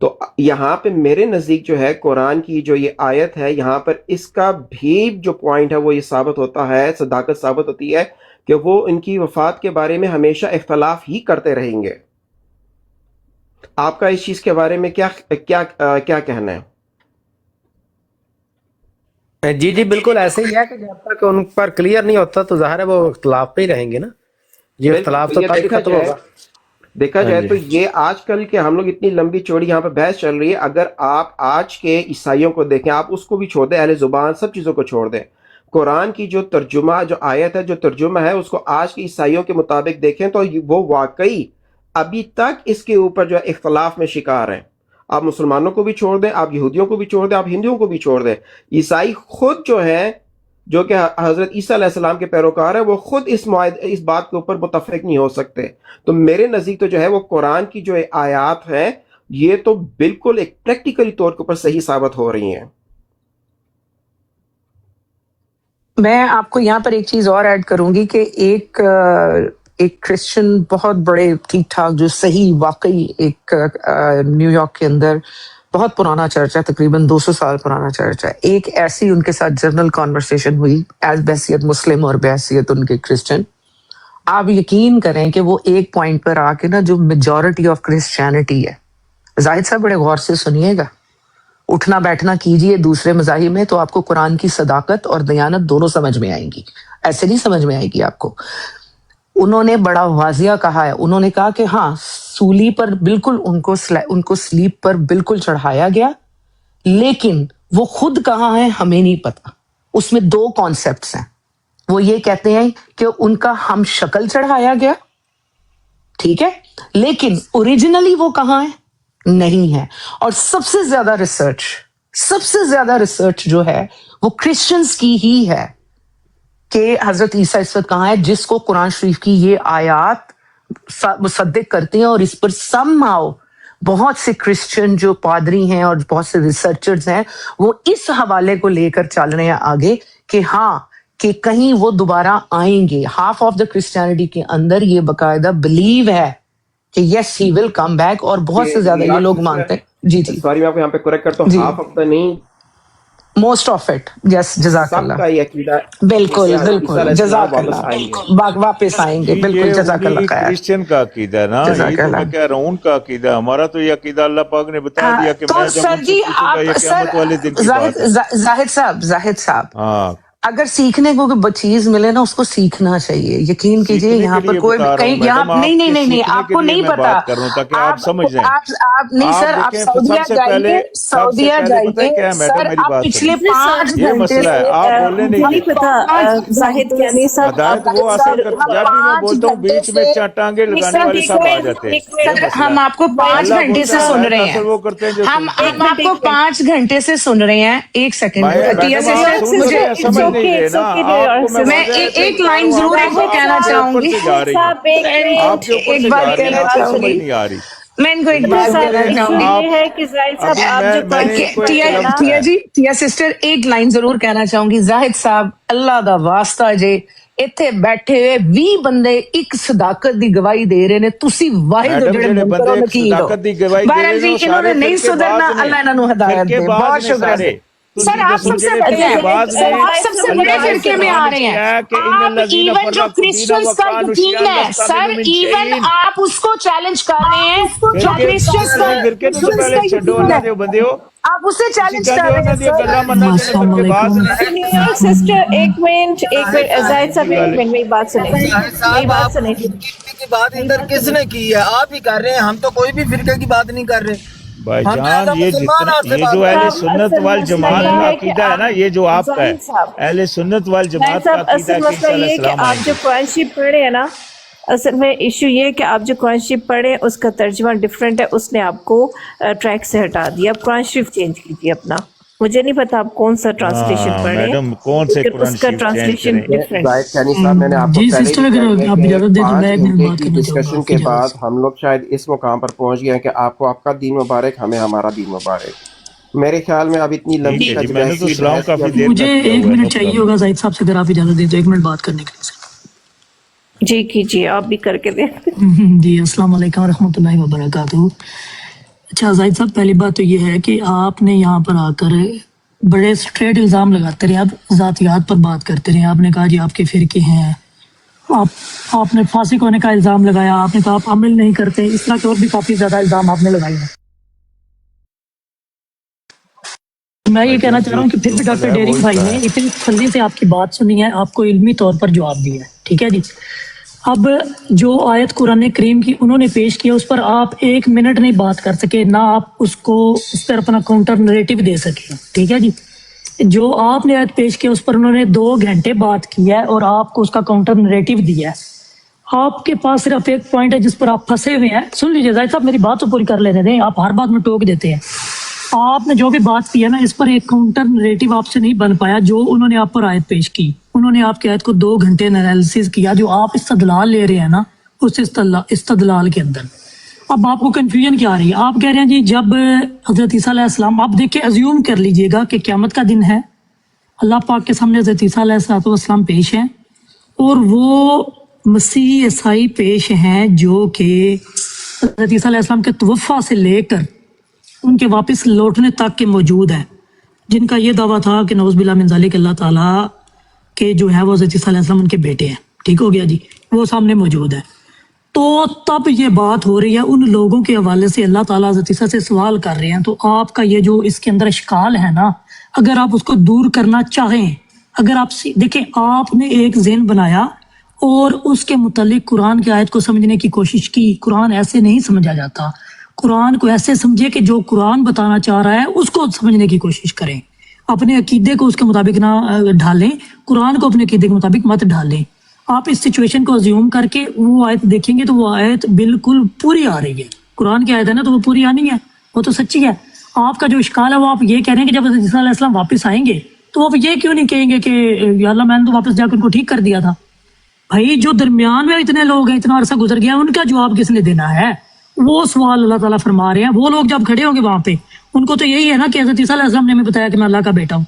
Speaker 5: تو یہاں پہ میرے نزدیک جو ہے قرآن کی جو یہ آیت ہے، یہاں پر اس کا بھی جو پوائنٹ ہے وہ یہ ثابت ہوتا ہے، صداقت ثابت ہوتی ہے کہ وہ ان کی وفات کے بارے میں ہمیشہ اختلاف ہی کرتے رہیں گے. آپ کا اس چیز کے بارے میں کیا کہنا ہے؟
Speaker 1: جی بالکل ایسے ہی ہے کہ جب تک ان پر کلیئر نہیں ہوتا تو ظاہر ہے وہ اختلاف پہ ہی رہیں گے نا. یہ اختلاف تو تب ختم ہوگا.
Speaker 5: دیکھا جائے تو یہ آج کل کے ہم لوگ اتنی لمبی چوڑی یہاں پہ بحث چل رہی ہے، اگر آپ آج کے عیسائیوں کو دیکھیں، آپ اس کو بھی چھوڑ دیں، اہل زبان سب چیزوں کو چھوڑ دیں، قرآن کی جو ترجمہ جو آیت ہے جو ترجمہ ہے اس کو آج کے عیسائیوں کے مطابق دیکھیں تو وہ واقعی ابھی تک اس کے اوپر جو ہے اختلاف میں شکار ہیں. آپ مسلمانوں کو بھی چھوڑ دیں، آپ یہودیوں کو بھی چھوڑ دیں، آپ ہندوؤں کو بھی چھوڑ دیں، عیسائی خود جو ہے جو کہ حضرت عیسیٰ علیہ السلام کے پیروکار ہیں، وہ خود اس بات کے اوپر متفق نہیں ہو سکتے. تو میرے نزدیک تو جو ہے وہ قرآن کی جو آیات ہیں یہ تو بالکل ایک پریکٹیکلی طور کے اوپر صحیح ثابت ہو رہی ہیں.
Speaker 8: میں آپ کو یہاں پر ایک چیز اور ایڈ کروں گی کہ ایک کرسچن بہت بڑے ٹھیک ٹھاک جو صحیح واقعی ایک نیو یارک کے اندر بہت پرانا چرچ ہے، تقریباً 200 سال پرانا چرچ ہے، ایک ایسی ان کے ساتھ جرنل کانورسیشن ہوئی ایز بحیثیت مسلم اور بحیثیت ان کے کرسچن. آپ یقین کریں کہ وہ ایک پوائنٹ پر آ کے نا جو میجورٹی آف کرسچینٹی ہے، زاہد صاحب بڑے غور سے سنیے گا، اٹھنا بیٹھنا کیجئے دوسرے مذاہب میں تو آپ کو قرآن کی صداقت اور دیانت دونوں سمجھ میں آئیں گی، ایسے نہیں سمجھ میں آئے گی آپ کو. انہوں نے بڑا واضح کہا ہے، انہوں نے کہا کہ ہاں سولی پر بالکل ان کو سلیپ پر بالکل چڑھایا گیا، لیکن وہ خود کہاں ہے ہمیں نہیں پتا. اس میں 2 کانسیپٹس ہیں. وہ یہ کہتے ہیں کہ ان کا ہم شکل چڑھایا گیا، ٹھیک ہے، لیکن اوریجنلی وہ کہاں ہے نہیں ہے. اور سب سے زیادہ ریسرچ جو ہے وہ کرسچنز کی ہی ہے کہ حضرت عیسیٰ اس وقت کہاں ہے، جس کو قرآن شریف کی یہ آیات مصدق کرتے ہیں. اور اس پر somehow بہت سے کرسچن جو پادری ہیں اور بہت سے ریسرچرز ہیں وہ اس حوالے کو لے کر چل رہے ہیں آگے کہ ہاں کہ کہیں وہ دوبارہ آئیں گے. ہاف آف دا کرسچینٹی کے اندر یہ باقاعدہ بلیو ہے کہ یس ہی ول کم بیک، اور بہت سے زیادہ یہ لوگ مانتے ہیں. جی
Speaker 5: سوری میں آپ کو یہاں پہ کریکٹ کرتا ہوں، ہاف آف دا نہیں،
Speaker 8: موسٹ آف اٹ. یس جزاک اللہ.
Speaker 5: سب کا یہ عقیدہ
Speaker 8: بالکل جزاک اللہ، واپس آئیں گے. بالکل جزاک اللہ خیر.
Speaker 3: کرسچن کا عقیدہ ہے نا، یہ تو میں کہہ رہا ہوں ان کا عقیدہ. ہمارا تو یہ عقیدہ اللہ پاک نے بتا دیا کہ میں جب ان سے پوچھوں گا یہ قیامت والے دن کی بات ہے.
Speaker 8: زاہد صاحب اگر سیکھنے کو کوئی چیز ملے نا اس کو سیکھنا چاہیے. یقین کیجئے یہاں پر کوئی کہیں یہاں نہیں آپ کو نہیں پتا. آپ نہیں سر، آپ سعودیہ جائیے سر، آپ پچھلے 5 گھنٹے سے
Speaker 2: نہیں پتا زاہد یعنی صاحب
Speaker 3: وہ اصل جب بھی میں بولتا ہوں بیچ میں ٹانگے لگانے والے سب آ جاتے ہیں.
Speaker 8: ہم آپ کو 5 گھنٹے سے سن رہے ہیں، ہم آپ کو 5 گھنٹے سے سن رہے ہیں. ایک سیکنڈ میں ایک لائن ضرور آپ کو کہنا چاہوں گی. ایک بات کہنا چاہوں گی، میں ان کو ایک بات کہنا چاہوں گی. ٹیا سسٹر ایک لائن ضرور کہنا چاہوں گی. زاہد صاحب اللہ دا واسطہ جے اتھے بیٹھے ہوئے 20 بندے ایک صداقت دی گواہی دے رہے نے، تسی واحد ہو جڑے منکر و نکیر ہو. بہرحال جی انہوں نے نہیں سدھرنا، اللہ انہوں نے ہدایت دے. بہت شکریہ سر. آپ سب سے بڑے فرقے میں آ رہے ہیں. آپ ایون جو کرسچنز کا یقین ہے سر، ایون آپ اس کو چیلنج کر رہے ہیں جو کرسچنز کا یقین ہے، آپ اسے چیلنج کر رہے ہیں سر.
Speaker 2: سسٹر ایک منٹ زاہد صاحب ایک منٹ میری بات سنیں.
Speaker 9: کی بات ادھر کس نے کی ہے؟ آپ ہی کر رہے ہیں، ہم تو کوئی بھی فرقے کی بات نہیں کر رہے.
Speaker 3: بھائی جان یہ جو اہل سنت وال جماعت کا عقیدہ ہے نا، یہ جو آپ کا ہے اہل سنت وال جماعت کا عقیدہ ہے کہ
Speaker 2: مسئلہ یہ ہے کہ آپ جو قرآن شریف پڑھے ہیں نا، اصل میں ایشو یہ ہے کہ آپ جو قرآن شریف پڑھے اس کا ترجمہ ڈفرینٹ ہے، اس نے آپ کو ٹریک سے ہٹا دیا. آپ قرآن شریف چینج کیجیے اپنا. مجھے نہیں پتا آپ کون سا ٹرانسلیشن پڑھ رہے ہیں،
Speaker 3: کون سے
Speaker 2: اس کا ٹرانسلیشن ڈفرینٹ.
Speaker 5: میں نے آپ کو ڈسکشن کے بعد ہم لوگ شاید اس مقام پر پہنچ گئے ہیں کہ آپ کو آپ کا دین مبارک، ہمیں ہمارا دین مبارک. میرے خیال میں اب اتنی لمبی
Speaker 10: مجھے 1 منٹ چاہیے ہوگا زاہد صاحب سے، اگر آپ اجازت دیں تو 1 منٹ بات کرنے کے لیے.
Speaker 2: جی کیجیے، آپ بھی کر کے دیں.
Speaker 10: جی السلام علیکم ورحمۃ اللہ وبرکاتہ. اچھا زاہد صاحب پہلی بات تو یہ ہے کہ آپ نے یہاں پر آ کر بڑے اسٹریٹ الزام لگاتے رہے، آپ ذاتیات پر بات کرتے رہے. آپ نے کہا جی آپ کے فرقے ہیں، آپ نے فاسق ہونے کا الزام لگایا، آپ نے کہا آپ عمل نہیں کرتے، اس طرح کے اور بھی کافی زیادہ الزام آپ نے لگائے ہیں. میں یہ کہنا چاہ رہا ہوں کہ پھر بھی ڈاکٹر ڈیرنگ بھائی نے اتنی تسلی سے آپ کی بات سنی ہے، آپ کو علمی طور پر جواب دیا ہے، ٹھیک ہے جی. اب جو آیت قرآن کریم کی انہوں نے پیش کیا اس پر آپ 1 منٹ نہیں بات کر سکے، نہ آپ اس پر اپنا کاؤنٹر نریٹو دے سکے، ٹھیک ہے جی. جو آپ نے آیت پیش کیا اس پر انہوں نے 2 گھنٹے بات کی ہے اور آپ کو اس کا کاؤنٹر نریٹو دیا ہے. آپ کے پاس صرف ایک پوائنٹ ہے جس پر آپ پھنسے ہوئے ہیں. سن لیجیے زاہد صاحب، میری بات تو پوری کر لینے دیں، آپ ہر بات میں ٹوک دیتے ہیں. آپ نے جو بھی بات کی ہے نا، اس پر ایک کاؤنٹر نریٹو آپ سے نہیں بن پایا. جو انہوں نے آپ پر آیت پیش کی، انہوں نے آپ کی آیت کو 2 گھنٹے انالیسس کیا. جو آپ استدلال لے رہے ہیں نا، اس استدلال کے اندر اب آپ کو کنفیوژن کیا آ رہی ہے. آپ کہہ رہے ہیں جی جب حضرت عیسیٰ علیہ السلام، آپ دیکھ کے ازیوم کر لیجئے گا کہ قیامت کا دن ہے، اللہ پاک کے سامنے حضرت عیسیٰ علیہ السلام پیش ہیں، اور وہ مسیح عیسائی پیش ہیں جو کہ حضرت عیسیٰ علیہ السلام کے توفہ سے لے کر ان کے واپس لوٹنے تک کے موجود ہیں، جن کا یہ دعویٰ تھا کہ نعوذ باللہ من ذالک اللہ تعالیٰ کے جو ہے وہ حضرت عیسیٰ علیہ السلام ان کے بیٹے ہیں. ٹھیک ہو گیا جی، وہ سامنے موجود ہے. تو تب یہ بات ہو رہی ہے ان لوگوں کے حوالے سے، اللہ تعالیٰ حضرت عیسیٰ سے سوال کر رہے ہیں. تو آپ کا یہ جو اس کے اندر اشکال ہے نا، اگر آپ اس کو دور کرنا چاہیں، اگر آپ دیکھیں آپ نے ایک ذہن بنایا اور اس کے متعلق قرآن کی آیت کو سمجھنے کی کوشش کی. قرآن ایسے نہیں سمجھا جاتا. قرآن کو ایسے سمجھے کہ جو قرآن بتانا چاہ رہا ہے اس کو سمجھنے کی کوشش کریں، اپنے عقیدے کو اس کے مطابق نہ ڈھالیں، قرآن کو اپنے عقیدے کے مطابق مت ڈھالیں. آپ اس سچویشن کو ازیوم کر کے وہ آیت دیکھیں گے تو وہ آیت بالکل پوری آ رہی ہے. قرآن کی آیت ہے نا تو وہ پوری آنی ہے، وہ تو سچی ہے. آپ کا جو اشکال ہے وہ آپ یہ کہہ رہے ہیں کہ جب حضرت عیسیٰ علیہ السلام واپس آئیں گے تو آپ یہ کیوں نہیں کہیں گے کہ یا اللہ میں نے تو واپس جا کے ان کو ٹھیک کر دیا تھا. بھائی جو درمیان میں اتنے لوگ ہیں، اتنا عرصہ گزر گیا، ان کا جواب کس نے دینا ہے؟ وہ سوال اللہ تعالیٰ فرما رہے ہیں. وہ لوگ جب کھڑے ہوں گے وہاں پہ ان کو تو یہی ہے نا کہ حضرت عیسیٰ علیہ السلام نے ہمیں بتایا کہ میں اللہ کا بیٹا ہوں.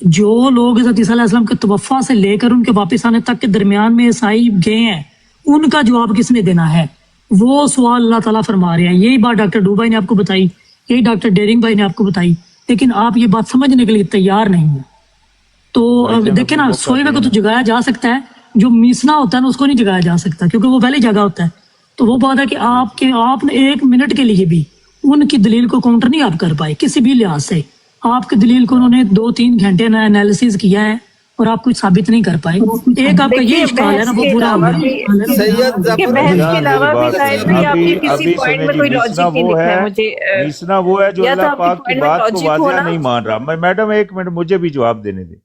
Speaker 10: جو لوگ حضرت عیسیٰ علیہ السلام کے توفہ سے لے کر ان کے واپس آنے تک کے درمیان میں عیسائی گئے ہیں، ان کا جواب کس نے دینا ہے؟ وہ سوال اللہ تعالیٰ فرما رہے ہیں. یہی بات ڈاکٹر ڈو بھائی نے آپ کو بتائی، یہی ڈاکٹر ڈیرنگ بھائی نے آپ کو بتائی، لیکن آپ یہ بات سمجھنے کے لیے تیار نہیں ہیں. تو دیکھیں نا، سوئے ہوئے کو تو جگایا جا سکتا ہے، جو میسنا ہوتا ہے نا اس کو نہیں جگایا جا سکتا، کیونکہ وہ پہلے جگہ ہوتا ہے. تو وہ بات ہے کہ آپ نے 1 منٹ کے لیے بھی ان کی دلیل کو کاؤنٹر نہیں آپ کر پائے کسی بھی لحاظ سے. آپ کی دلیل کو انہوں نے 2-3 گھنٹے انالیسز کیا ہے اور آپ کچھ ثابت نہیں کر پائے. ایک آپ کا یہ اشکال ہے نا، وہ پورا ہو گیا.
Speaker 3: میسنا وہ ہے جو اللہ پاک کی بات کو واضح نہیں مان رہا. میڈم 1 منٹ مجھے بھی جواب دینے دیں.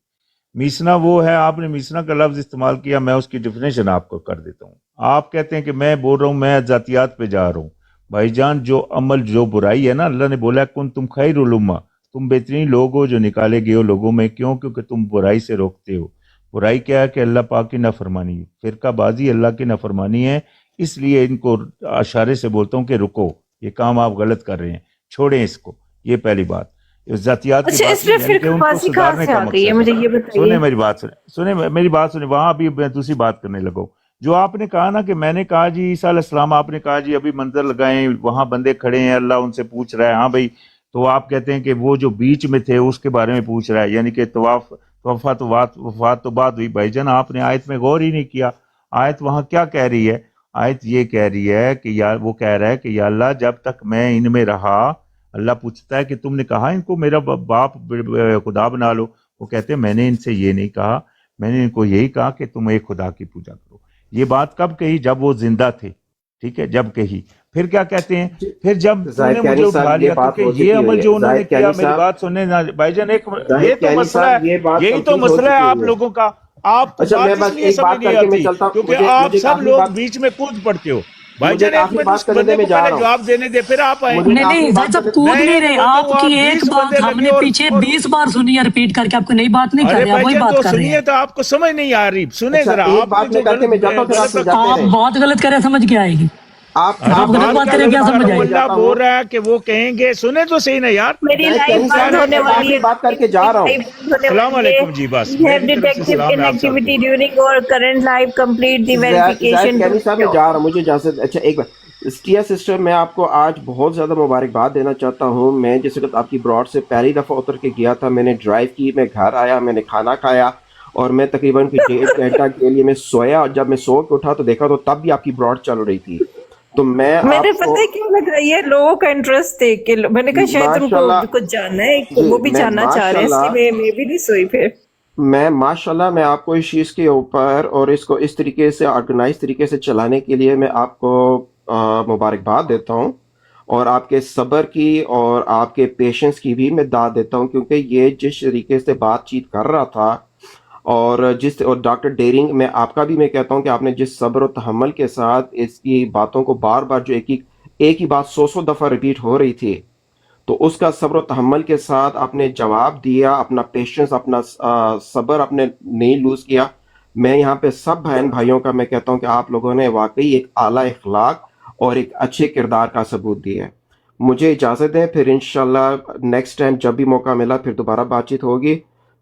Speaker 3: میسنا وہ ہے، آپ نے میسنا کا لفظ استعمال کیا، میں اس کی ڈیفینیشن آپ کو کر دیتا ہوں. آپ کہتے ہیں کہ میں بول رہا ہوں میں ذاتیات پہ جا رہا ہوں. بھائی جان جو عمل جو برائی ہے نا، اللہ نے بولا کن تم خیر الامہ، تم بہترین لوگ ہو جو نکالے گئے ہو لوگوں میں. کیوں؟ کیونکہ تم برائی سے روکتے ہو. برائی کیا ہے کہ اللہ پاک کی نافرمانی ہے، فرقہ بازی اللہ کی نافرمانی ہے. اس لیے ان کو اشارے سے بولتا ہوں کہ رکو، یہ کام آپ غلط کر رہے ہیں، چھوڑیں اس کو. یہ پہلی بات. ذاتیات کی بات کہ ان کو سدھارنے کا مقصد. سنیں میری بات، سنیں میری بات سنیں. وہاں ابھی میں دوسری بات کرنے لگا. جو آپ نے کہا نا کہ میں نے کہا جی عیسیٰ علیہ السلام، آپ نے کہا جی ابھی منظر لگائیں، وہاں بندے کھڑے ہیں، اللہ ان سے پوچھ رہا ہے. ہاں بھائی، تو آپ کہتے ہیں کہ وہ جو بیچ میں تھے اس کے بارے میں پوچھ رہا ہے، یعنی کہ وفات تو بعد ہوئی. بھائی جان آپ نے آیت میں غور ہی نہیں کیا. آیت وہاں کیا کہہ رہی ہے؟ آیت یہ کہہ رہی ہے کہ وہ کہہ رہا ہے کہ یا اللہ جب تک میں ان میں رہا، اللہ پوچھتا ہے کہ تم نے کہا ان کو میرا باپ خدا بنا لو. وہ کہتے ہیں میں نے ان سے یہ نہیں کہا، میں نے ان کو یہی کہا کہ تم ایک خدا کی پوجا کرو. یہ بات کب کہی؟ جب وہ زندہ تھے. ٹھیک ہے، جب کہی. پھر کیا کہتے ہیں؟ پھر جب انہوں نے مجھے اٹھا لیا کہ یہ عمل جو انہوں نے کیا. میری بات سننے بھائی جان، یہ تو مسئلہ ہے، یہی تو مسئلہ ہے آپ لوگوں کا. آپ بات اس لیے سمجھ نہیں آتی کیونکہ آپ سب لوگ بیچ میں کود پڑتے ہو. بھائی جان ایک منٹ اس بندے کو پہلے جواب دینے دے، پھر آپ آئیں.
Speaker 10: نہیں جب کود نہیں رہے، آپ کی ایک بات ہم نے پیچھے 20 بار سنی ہے ریپیٹ کر کے، آپ کو نئی بات نہیں کر رہے، وہی بات کر رہے ہیں.
Speaker 3: تو آپ کو سمجھ نہیں آ رہی. سنیں ذرا، آپ
Speaker 10: بات غلط کریں سمجھ کے آئے گی.
Speaker 3: آپ غلط بات کریں کیا سمجھ آئے گی؟ اللہ بول رہا ہے کہ وہ کہیں گے. سنیں تو صحیح نا یار،
Speaker 2: میری لائف بند ہونے والی ہے،
Speaker 3: بات کر کے جا رہا ہوں. السلام علیکم جی. بس
Speaker 2: inactivity during or current life complete the verification.
Speaker 5: صاحب میں جا رہا ہوں، مجھے اجازت. اچھا ایک بار اسٹیا سسٹر، میں آپ کو آج بہت زیادہ مبارکباد دینا چاہتا ہوں. میں جس وقت آپ کی براڈ سے پہلی دفعہ اتر کے گیا تھا، میں نے ڈرائیو کی، میں گھر آیا، میں نے کھانا کھایا اور میں تقریباً 1.5 گھنٹہ کے لیے میں سویا. اور جب میں سو کے اٹھا تو دیکھا تو تب بھی آپ کی براڈ چل رہی تھی. تو میں
Speaker 2: میرے پتہ کیوں لگ رہا ہے یہ لوگوں کا انٹرسٹ دیکھ کے میں نے کہا شاید تم کو کچھ جاننا ہے، وہ بھی جاننا چاہ رہے ہیں، اس لیے میں بھی نہیں سوئی. پھر
Speaker 5: میں ماشاءاللہ میں آپ کو اس چیز کے اوپر اور اس کو اس طریقے سے آرگنائز طریقے سے چلانے کے لیے میں آپ کو مبارکباد دیتا ہوں، اور آپ کے صبر کی اور آپ کے پیشنس کی بھی میں داد دیتا ہوں، کیونکہ یہ جس طریقے سے بات چیت کر رہا تھا اور ڈاکٹر ڈیرنگ، میں آپ کا بھی میں کہتا ہوں کہ آپ نے جس صبر و تحمل کے ساتھ اس کی باتوں کو بار بار جو ایک ہی بات 100 دفعہ ریپیٹ ہو رہی تھی، تو اس کا صبر و تحمل کے ساتھ آپ نے جواب دیا، اپنا پیشنس، اپنا صبر آپ نے نہیں لوز کیا. میں یہاں پہ سب بہن بھائیوں کا میں کہتا ہوں کہ آپ لوگوں نے واقعی ایک اعلیٰ اخلاق اور ایک اچھے کردار کا ثبوت دیا ہے. مجھے اجازت دیں، پھر انشاءاللہ نیکسٹ ٹائم جب بھی موقع ملا پھر دوبارہ بات چیت ہوگی.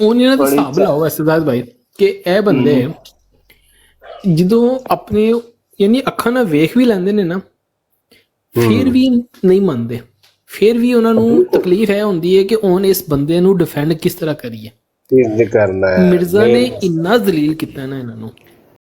Speaker 11: ਉਹਨੇ ਨਾ ਹਿਸਾਬ ਲਾਓ ਵੈਸੇ ਭਾਈ ਕਿ ਇਹ ਬੰਦੇ ਜਦੋਂ ਆਪਣੇ ਯਾਨੀ ਅੱਖਾਂ ਨਾਲ ਵੇਖ ਵੀ ਲੈਂਦੇ ਨੇ ਨਾ, ਫਿਰ ਵੀ ਨਹੀਂ ਮੰਨਦੇ, ਫਿਰ ਵੀ ਉਹਨਾਂ ਨੂੰ ਤਕਲੀਫ ਇਹ ਹੁੰਦੀ ਹੈ ਕਿ ਹੁਣ ਇਸ ਬੰਦੇ ਨੂੰ ਡਿਫੈਂਡ ਕਿਸ ਤਰ੍ਹਾਂ ਕਰੀਏ। ਮਿਰਜ਼ਾ ਨੇ ਇੰਨਾ ਜ਼ਲੀਲ ਕੀਤਾ ਨਾ ਇਹਨਾਂ ਨੂੰ,